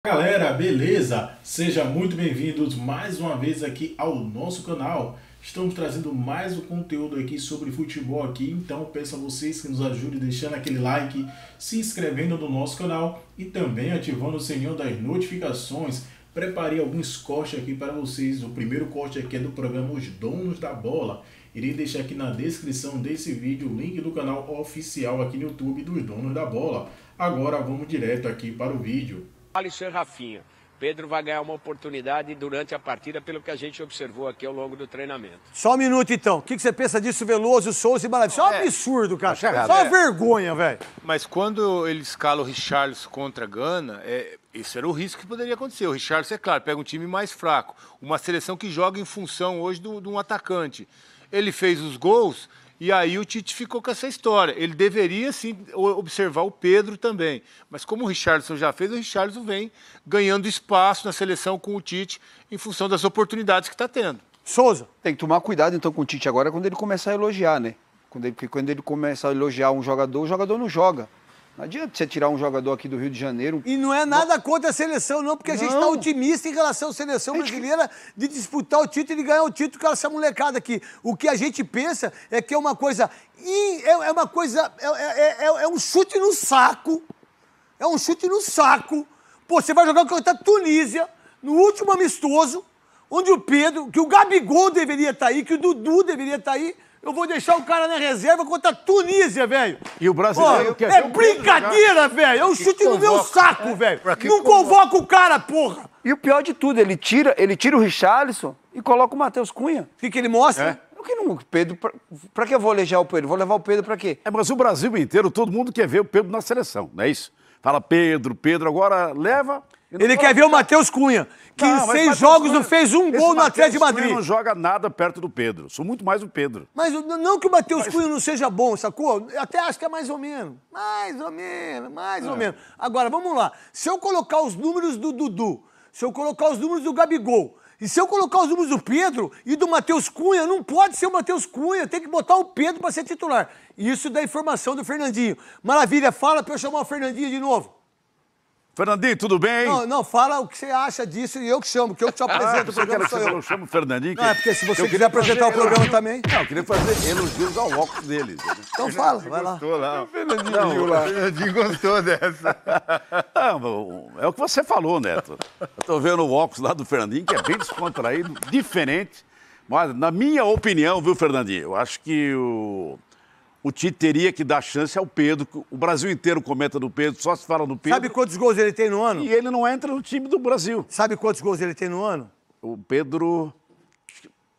Galera, beleza? Sejam muito bem-vindos mais uma vez aqui ao nosso canal. Estamos trazendo mais um conteúdo aqui sobre futebol aqui, então peço a vocês que nos ajudem deixando aquele like, se inscrevendo no nosso canal e também ativando o sininho das notificações. Preparei alguns cortes aqui para vocês. O primeiro corte aqui é do programa Os Donos da Bola. Irei deixar aqui na descrição desse vídeo o link do canal oficial aqui no YouTube dos Donos da Bola. Agora vamos direto aqui para o vídeo. Alisson e Rafinha. Pedro vai ganhar uma oportunidade durante a partida, pelo que a gente observou aqui ao longo do treinamento. Só um minuto, então. O que você pensa disso, Veloso, Souza e Maravilha? Isso é um absurdo, cara. Só uma vergonha, velho. Mas quando ele escala o Richarlison contra a Gana, esse era o risco que poderia acontecer. O Richarlison, é claro, pega um time mais fraco. Uma seleção que joga em função hoje de um atacante. Ele fez os gols... E aí o Tite ficou com essa história. Ele deveria, sim, observar o Pedro também. Mas como o Richarlison já fez, o Richarlison vem ganhando espaço na seleção com o Tite em função das oportunidades que está tendo. Souza. Tem que tomar cuidado, então, com o Tite agora quando ele começar a elogiar, né? Porque quando ele começa a elogiar um jogador, o jogador não joga. Não adianta você tirar um jogador aqui do Rio de Janeiro... E não é nada contra a seleção, não, porque a gente está otimista em relação à seleção brasileira de disputar o título e de ganhar o título com essa molecada aqui. O que a gente pensa é que é uma coisa... É um chute no saco. É um chute no saco. Pô, você vai jogar contra a Tunísia, no último amistoso, onde o Pedro, que o Gabigol deveria estar aí, que o Dudu deveria estar aí... Eu vou deixar o cara na reserva contra a Tunísia, velho. E o brasileiro quer é brincadeira, velho. É um chute no meu saco, velho. Não convoca o cara, porra. E o pior de tudo, ele tira o Richarlison e coloca o Matheus Cunha. O que ele mostra? O que não, Pedro, pra que eu vou alejar o Pedro? Vou levar o Pedro pra quê? Mas o Brasil inteiro, todo mundo quer ver o Pedro na seleção, não é isso? Fala Pedro, agora leva... Ele quer ver o Matheus Cunha, que em 6 jogos não fez um gol no Atlético de Madrid. Cunha não joga nada perto do Pedro. Sou muito mais o Pedro. Mas não que o Matheus Cunha não seja bom, sacou? Eu até acho que é mais ou menos. Mais ou menos. Agora, vamos lá. Se eu colocar os números do Dudu, se eu colocar os números do Gabigol, e se eu colocar os números do Pedro e do Matheus Cunha, não pode ser o Matheus Cunha, tem que botar o Pedro para ser titular. Isso da informação do Fernandinho. Maravilha, fala para eu chamar o Fernandinho de novo. Fernandinho, tudo bem? Não, fala o que você acha disso e eu que chamo, que eu que te apresento o programa, sou eu. Eu chamo o Fernandinho. Não, é porque se você quiser apresentar o programa também... Não, eu queria fazer elogios ao óculos dele. Então fala, vai lá. Gostou lá. O Fernandinho gostou dessa. Não, é o que você falou, Neto. Eu tô vendo o óculos lá do Fernandinho, que é bem descontraído, diferente. Mas, na minha opinião, viu, Fernandinho, eu acho que o Tite teria que dar chance ao Pedro. O Brasil inteiro comenta do Pedro, só se fala do Pedro. Sabe quantos gols ele tem no ano? E ele não entra no time do Brasil. Sabe quantos gols ele tem no ano? O Pedro,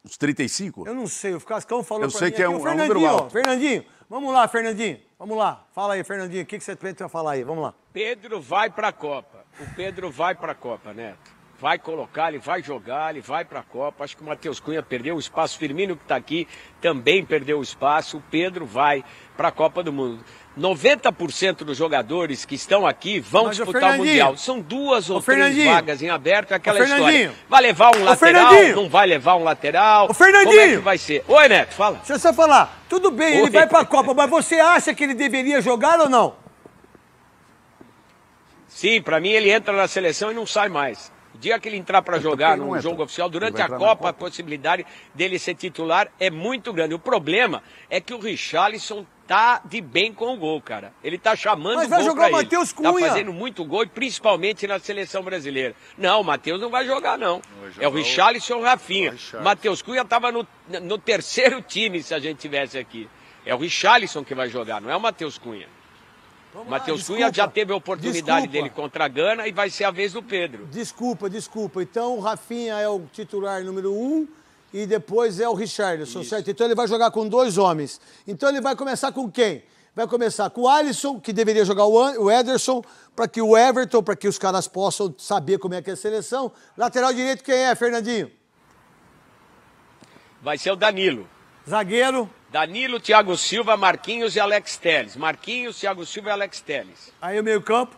uns 35? Eu não sei, o Cascão falou pra mim. Eu sei que aqui, é um número alto. Fernandinho, vamos lá, Fernandinho. Vamos lá, fala aí, Fernandinho, o que você vai falar aí? Vamos lá. Pedro vai para a Copa. O Pedro vai para a Copa, Neto. Vai colocar, ele vai jogar, ele vai para a Copa. Acho que o Matheus Cunha perdeu o espaço. Firmino, que está aqui, também perdeu o espaço. O Pedro vai para a Copa do Mundo. 90% dos jogadores que estão aqui vão disputar o Mundial. São 2 ou 3 vagas em aberto. É aquela história. Vai levar um lateral? Não vai levar um lateral? Ô, Fernandinho! Como é que vai ser? Oi, Neto, fala. Deixa eu só falar. Tudo bem, ele vai para a Copa, mas você acha que ele deveria jogar ou não? Sim, para mim ele entra na seleção e não sai mais. O dia que ele entrar para jogar num jogo oficial, durante a Copa, a possibilidade dele ser titular é muito grande. O problema é que o Richarlison tá de bem com o gol, cara. Ele tá chamando o gol pra ele. Mas vai jogar o Matheus Cunha. Tá fazendo muito gol, principalmente na seleção brasileira. Não, o Matheus não vai jogar, não. É o Richarlison e o Rafinha. O Matheus Cunha tava no 3º time, se a gente tivesse aqui. É o Richarlison que vai jogar, não é o Matheus Cunha. O Matheus Cunha já teve a oportunidade dele contra a Gana e vai ser a vez do Pedro. Desculpa. Então o Rafinha é o titular número 1 e depois é o Richarlison, certo? Então ele vai jogar com 2 homens. Então ele vai começar com quem? Vai começar com o Alisson, que deveria jogar o Ederson, para que o Everton, para que os caras possam saber como é que é a seleção. Lateral direito quem é, Fernandinho? Vai ser o Danilo. Zagueiro? Danilo, Thiago Silva, Marquinhos e Alex Telles. Marquinhos, Thiago Silva e Alex Telles. Aí o meio campo?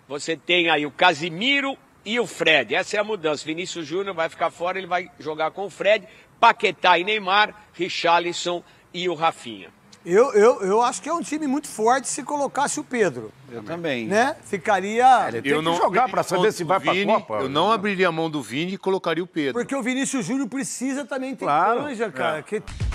Você tem aí o Casimiro e o Fred. Essa é a mudança. Vinícius Júnior vai ficar fora, ele vai jogar com o Fred. Paquetá e Neymar, Richarlison e o Rafinha. Eu acho que é um time muito forte se colocasse o Pedro. Eu também. Né? Ficaria... Ele tem que jogar para saber se vai para a Copa. Eu não abriria a mão do Vini e colocaria o Pedro. Porque o Vinícius Júnior precisa também ter canja, cara.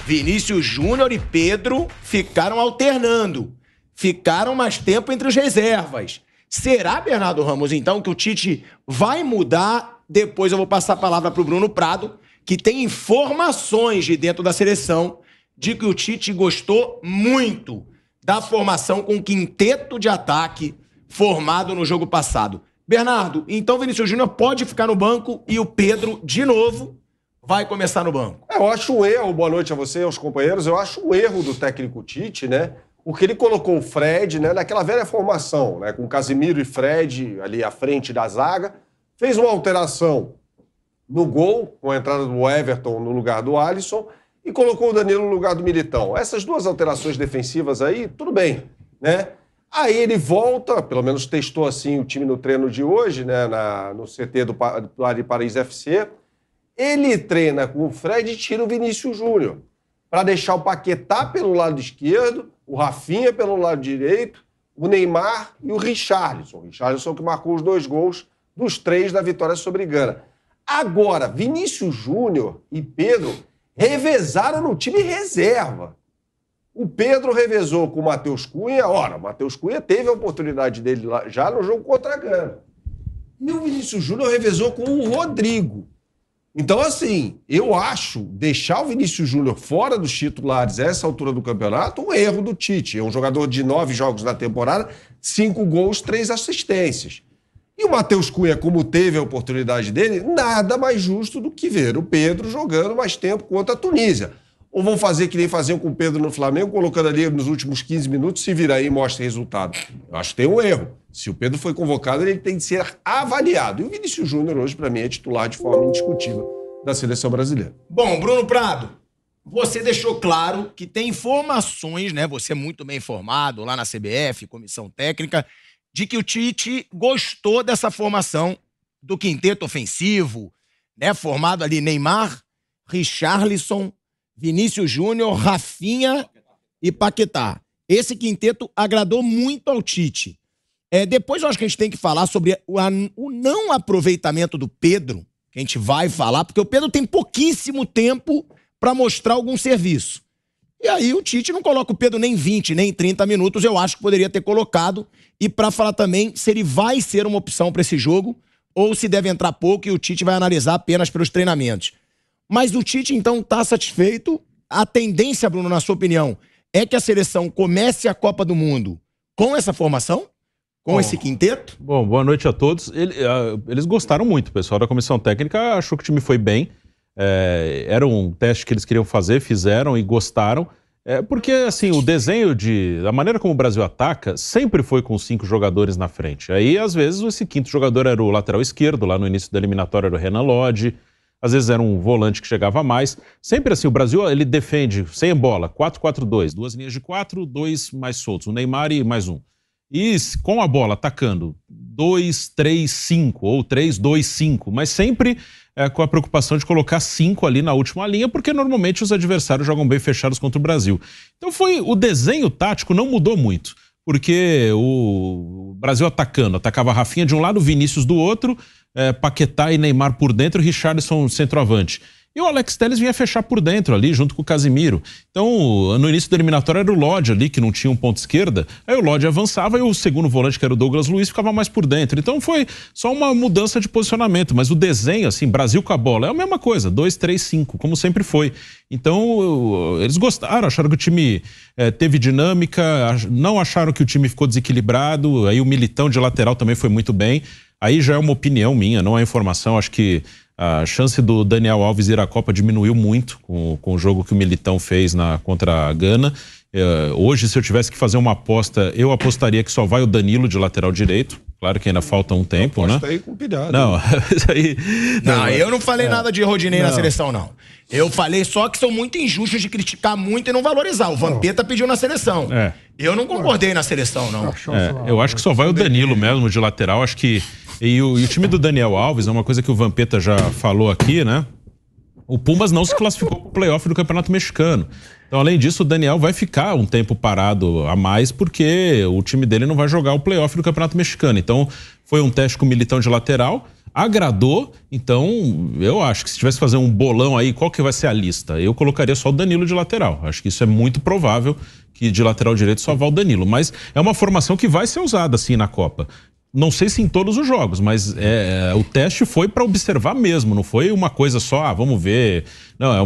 Vinícius Júnior e Pedro ficaram alternando. Ficaram mais tempo entre os reservas. Será, Bernardo Ramos, então, que o Tite vai mudar? Depois eu vou passar a palavra para o Bruno Prado, que tem informações de dentro da seleção de que o Tite gostou muito da formação com quinteto de ataque formado no jogo passado. Bernardo, então Vinícius Júnior pode ficar no banco e o Pedro, de novo, vai começar no banco. Eu acho um erro, boa noite a você e aos companheiros, eu acho um erro do técnico Tite, né? Porque ele colocou o Fred, né, naquela velha formação, né, com Casemiro e Fred ali à frente da zaga, fez uma alteração no gol, com a entrada do Everton no lugar do Alisson, e colocou o Danilo no lugar do Militão. Essas duas alterações defensivas aí, tudo bem, né? Aí ele volta, pelo menos testou assim o time no treino de hoje, né, no CT do Paris FC. Ele treina com o Fred e tira o Vinícius Júnior, para deixar o Paquetá pelo lado esquerdo, o Rafinha pelo lado direito, o Neymar e o Richarlison. O Richarlison que marcou os 2 gols dos 3 da vitória sobre Gana. Agora, Vinícius Júnior e Pedro revezaram no time reserva. O Pedro revezou com o Matheus Cunha. Ora, o Matheus Cunha teve a oportunidade dele lá, já no jogo contra a Gana. E o Vinícius Júnior revezou com o Rodrigo. Então, assim, eu acho deixar o Vinícius Júnior fora dos titulares a essa altura do campeonato um erro do Tite. É um jogador de 9 jogos na temporada, 5 gols, 3 assistências. E o Matheus Cunha, como teve a oportunidade dele, nada mais justo do que ver o Pedro jogando mais tempo contra a Tunísia. Ou vão fazer que nem faziam com o Pedro no Flamengo, colocando ali nos últimos 15 minutos, se virar aí e mostra resultado. Eu acho que tem um erro. Se o Pedro foi convocado, ele tem que ser avaliado. E o Vinícius Júnior hoje, para mim, é titular de forma indiscutível da seleção brasileira. Bom, Bruno Prado, você deixou claro que tem informações, né? Você é muito bem informado lá na CBF, comissão técnica, de que o Tite gostou dessa formação do quinteto ofensivo, né? Formado ali Neymar, Richarlison, Vinícius Júnior, Rafinha e Paquetá. Esse quinteto agradou muito ao Tite. Depois eu acho que a gente tem que falar sobre o não aproveitamento do Pedro, que a gente vai falar, porque o Pedro tem pouquíssimo tempo para mostrar algum serviço. E aí o Tite não coloca o Pedro nem 20, nem 30 minutos, eu acho que poderia ter colocado. E para falar também se ele vai ser uma opção para esse jogo ou se deve entrar pouco e o Tite vai analisar apenas pelos treinamentos. Mas o Tite, então, está satisfeito. A tendência, Bruno, na sua opinião, é que a seleção comece a Copa do Mundo com essa formação? Com esse quinteto? Bom, boa noite a todos. Eles gostaram muito, o pessoal da comissão técnica achou que o time foi bem. Era um teste que eles queriam fazer, fizeram e gostaram. Porque, assim, o desenho a maneira como o Brasil ataca sempre foi com 5 jogadores na frente. Aí, às vezes, esse quinto jogador era o lateral esquerdo, lá no início da eliminatória era o Renan Lodge. Às vezes era um volante que chegava mais. Sempre assim, o Brasil, ele defende sem bola, 4-4-2, 2 linhas de 4, 2 mais soltos, o Neymar e mais um. E com a bola atacando 2-3-5 ou 3-2-5, mas sempre com a preocupação de colocar 5 ali na última linha, porque normalmente os adversários jogam bem fechados contra o Brasil. Então o desenho tático não mudou muito, porque o Brasil atacava a Rafinha de um lado, Vinícius do outro, Paquetá e Neymar por dentro, Richarlison centroavante. E o Alex Telles vinha fechar por dentro ali, junto com o Casemiro. Então, no início da eliminatória era o Lodge ali, que não tinha um ponto esquerda. Aí o Lodge avançava e o segundo volante, que era o Douglas Luiz, ficava mais por dentro. Então foi só uma mudança de posicionamento. Mas o desenho, assim, Brasil com a bola, é a mesma coisa. 2-3-5, como sempre foi. Então, eles gostaram, acharam que o time teve dinâmica, não acharam que o time ficou desequilibrado. Aí o Militão de lateral também foi muito bem. Aí já é uma opinião minha, não é informação. Acho que a chance do Daniel Alves ir à Copa diminuiu muito com o jogo que o Militão fez contra a Gana. Hoje, se eu tivesse que fazer uma aposta, eu apostaria que só vai o Danilo de lateral direito. Claro que ainda falta um tempo, né? Aí com pilhado. Não, eu não falei nada de Rodinei na seleção, não. Eu falei só que são muito injustos de criticar muito e não valorizar. O Vampeta pediu na seleção. Eu não concordei na seleção, não. Eu acho que só vai o Danilo mesmo de lateral. Acho que e o time do Daniel Alves, é uma coisa que o Vampeta já falou aqui, né? O Pumas não se classificou para o playoff do Campeonato Mexicano. Então, além disso, o Daniel vai ficar um tempo parado a mais porque o time dele não vai jogar o playoff do Campeonato Mexicano. Então, foi um teste com o Militão de lateral, agradou. Então, eu acho que se tivesse que fazer um bolão aí, qual que vai ser a lista? Eu colocaria só o Danilo de lateral. Acho que isso é muito provável, que de lateral direito só vá o Danilo. Mas é uma formação que vai ser usada, assim, na Copa. Não sei se em todos os jogos, mas o teste foi para observar mesmo, não foi uma coisa só, vamos ver. Não, é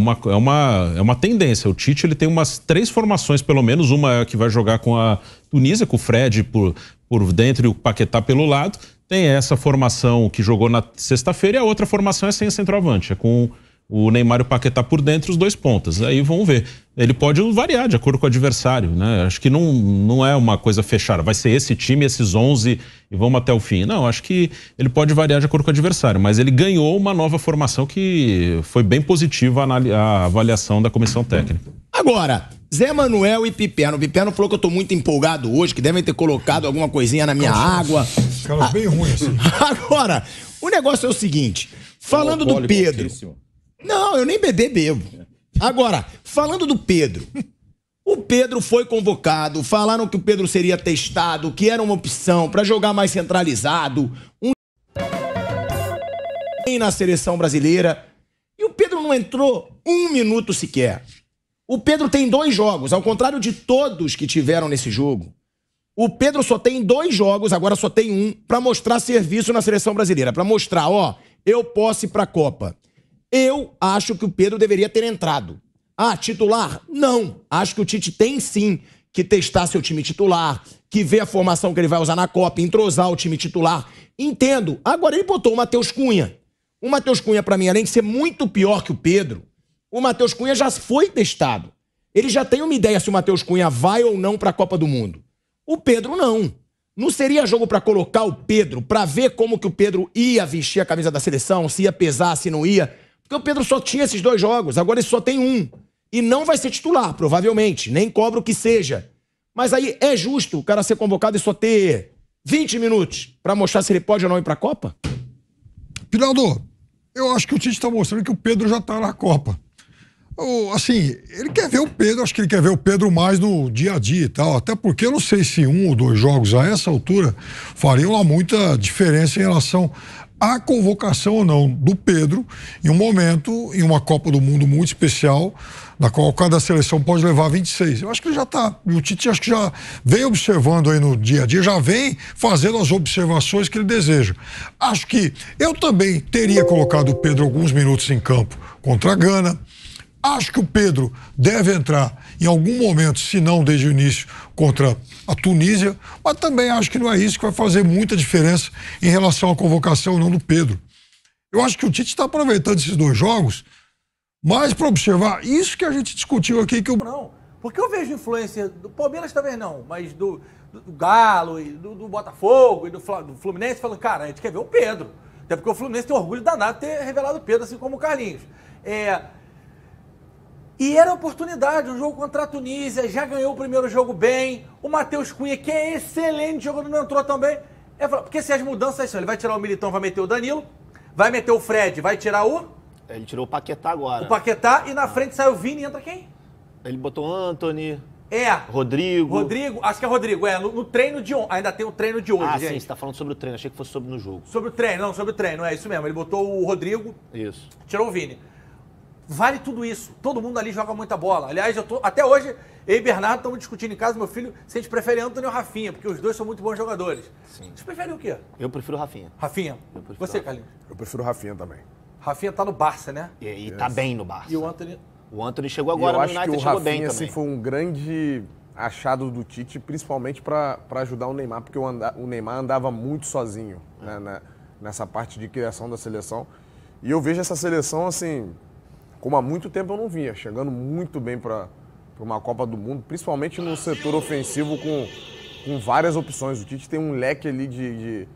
uma tendência. O Tite ele tem umas 3 formações, pelo menos. Uma é a que vai jogar com a Tunísia, com o Fred por dentro e o Paquetá pelo lado. Tem essa formação que jogou na sexta-feira e a outra formação é sem centroavante, é com o Neymar e o Paquetá por dentro, os 2 pontas. Aí vamos ver. Ele pode variar de acordo com o adversário, né? Acho que não é uma coisa fechada. Vai ser esse time, esses 11 e vamos até o fim. Não, acho que ele pode variar de acordo com o adversário, mas ele ganhou uma nova formação que foi bem positiva a avaliação da comissão técnica. Agora, Zé Manuel e Piperno. O Piperno falou que eu tô muito empolgado hoje, que devem ter colocado alguma coisinha na minha água. Cara, bem ruim assim. Agora, o negócio é o seguinte, falando do Pedro... Não, eu nem bebo. Agora, falando do Pedro, o Pedro foi convocado, falaram que o Pedro seria testado, que era uma opção para jogar mais centralizado, na seleção brasileira, e o Pedro não entrou 1 minuto sequer. O Pedro tem 2 jogos, ao contrário de todos que tiveram nesse jogo. O Pedro só tem 2 jogos, agora só tem 1, para mostrar serviço na seleção brasileira, para mostrar, eu posso ir para a Copa. Eu acho que o Pedro deveria ter entrado. Titular? Não. Acho que o Tite tem sim que testar seu time titular, que ver a formação que ele vai usar na Copa, entrosar o time titular. Entendo. Agora ele botou o Matheus Cunha. O Matheus Cunha, pra mim, além de ser muito pior que o Pedro, o Matheus Cunha já foi testado. Ele já tem uma ideia se o Matheus Cunha vai ou não pra Copa do Mundo. O Pedro não. Não seria jogo pra colocar o Pedro, pra ver como que o Pedro ia vestir a camisa da seleção, se ia pesar, se não ia... Porque o Pedro só tinha esses 2 jogos, agora ele só tem 1. E não vai ser titular, provavelmente. Nem cobro que seja. Mas aí é justo o cara ser convocado e só ter 20 minutos pra mostrar se ele pode ou não ir pra Copa? Pinaldo, eu acho que o Tite está mostrando que o Pedro já tá na Copa. Assim, ele quer ver o Pedro, acho que ele quer ver o Pedro mais no dia a dia e tal. Até porque eu não sei se 1 ou 2 jogos a essa altura fariam lá muita diferença em relação a convocação ou não do Pedro em um momento, em uma Copa do Mundo muito especial, na qual cada seleção pode levar 26. Eu acho que ele já está, o Tite acho que já vem observando aí no dia a dia, já vem fazendo as observações que ele deseja. Acho que eu também teria colocado o Pedro alguns minutos em campo contra a Gana. Acho que o Pedro deve entrar em algum momento, se não desde o início, contra a Tunísia, mas também acho que não é isso que vai fazer muita diferença em relação à convocação ou não do Pedro. Eu acho que o Tite está aproveitando esses 2 jogos mais para observar isso que a gente discutiu aqui. Não, porque eu vejo influência do Palmeiras talvez não, mas do Galo, e do Botafogo e do Fluminense falando, cara, a gente quer ver o Pedro. Até porque o Fluminense tem orgulho danado de ter revelado o Pedro, assim como o Carlinhos. E era oportunidade, um jogo contra a Tunísia, já ganhou o primeiro jogo bem. O Matheus Cunha, que é excelente jogador, não entrou também. Porque se as mudanças são, ele vai tirar o Militão, vai meter o Danilo, vai meter o Fred, vai tirar o... Ele tirou o Paquetá agora. O Paquetá, e na frente sai o Vini e entra quem? Ele botou o Antony. Rodrigo, acho que é Rodrigo, no treino de ontem, ainda tem o treino de hoje, gente. Sim, você tá falando sobre o treino, achei que fosse sobre no jogo. Sobre o treino, é isso mesmo, ele botou o Rodrigo, isso. Tirou o Vini. Vale tudo isso. Todo mundo ali joga muita bola. Aliás, até hoje, eu e Bernardo estamos discutindo em casa, meu filho, se a gente prefere Antony ou Rafinha, porque os 2 são muito bons jogadores. Sim. Você prefere o quê? Eu prefiro o Rafinha. Rafinha? Você, Carlinhos? Eu prefiro o Rafinha também. Rafinha tá no Barça, né? E tá bem no Barça. E o Antony? O Antony chegou agora no United, chegou bem também. Eu acho que o Rafinha assim, foi um grande achado do Tite, principalmente para ajudar o Neymar, porque o Neymar andava muito sozinho, né, nessa parte de criação da seleção. E eu vejo essa seleção, assim, como há muito tempo eu não via, chegando muito bem para uma Copa do Mundo, principalmente no setor ofensivo com várias opções. O Tite tem um leque ali de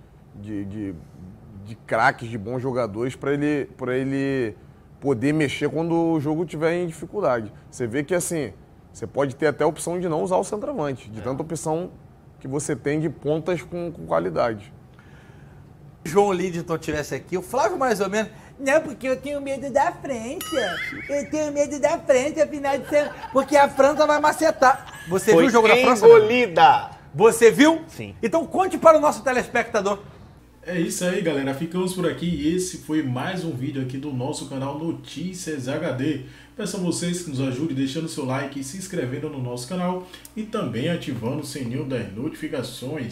craques, de bons jogadores para ele poder mexer quando o jogo estiver em dificuldade. Você vê que, assim, você pode ter até a opção de não usar o centroavante, de tanta opção que você tem de pontas com qualidade. João Lidington tivesse aqui, o Flávio mais ou menos. Não, porque eu tenho medo da França. Eu tenho medo da França, afinal de semana. Porque a França vai macetar. Você viu o jogo da França? Engolida. Você viu? Sim. Então conte para o nosso telespectador. É isso aí, galera. Ficamos por aqui e esse foi mais um vídeo aqui do nosso canal Notícias HD. Peço a vocês que nos ajudem deixando seu like e se inscrevendo no nosso canal e também ativando o sininho das notificações.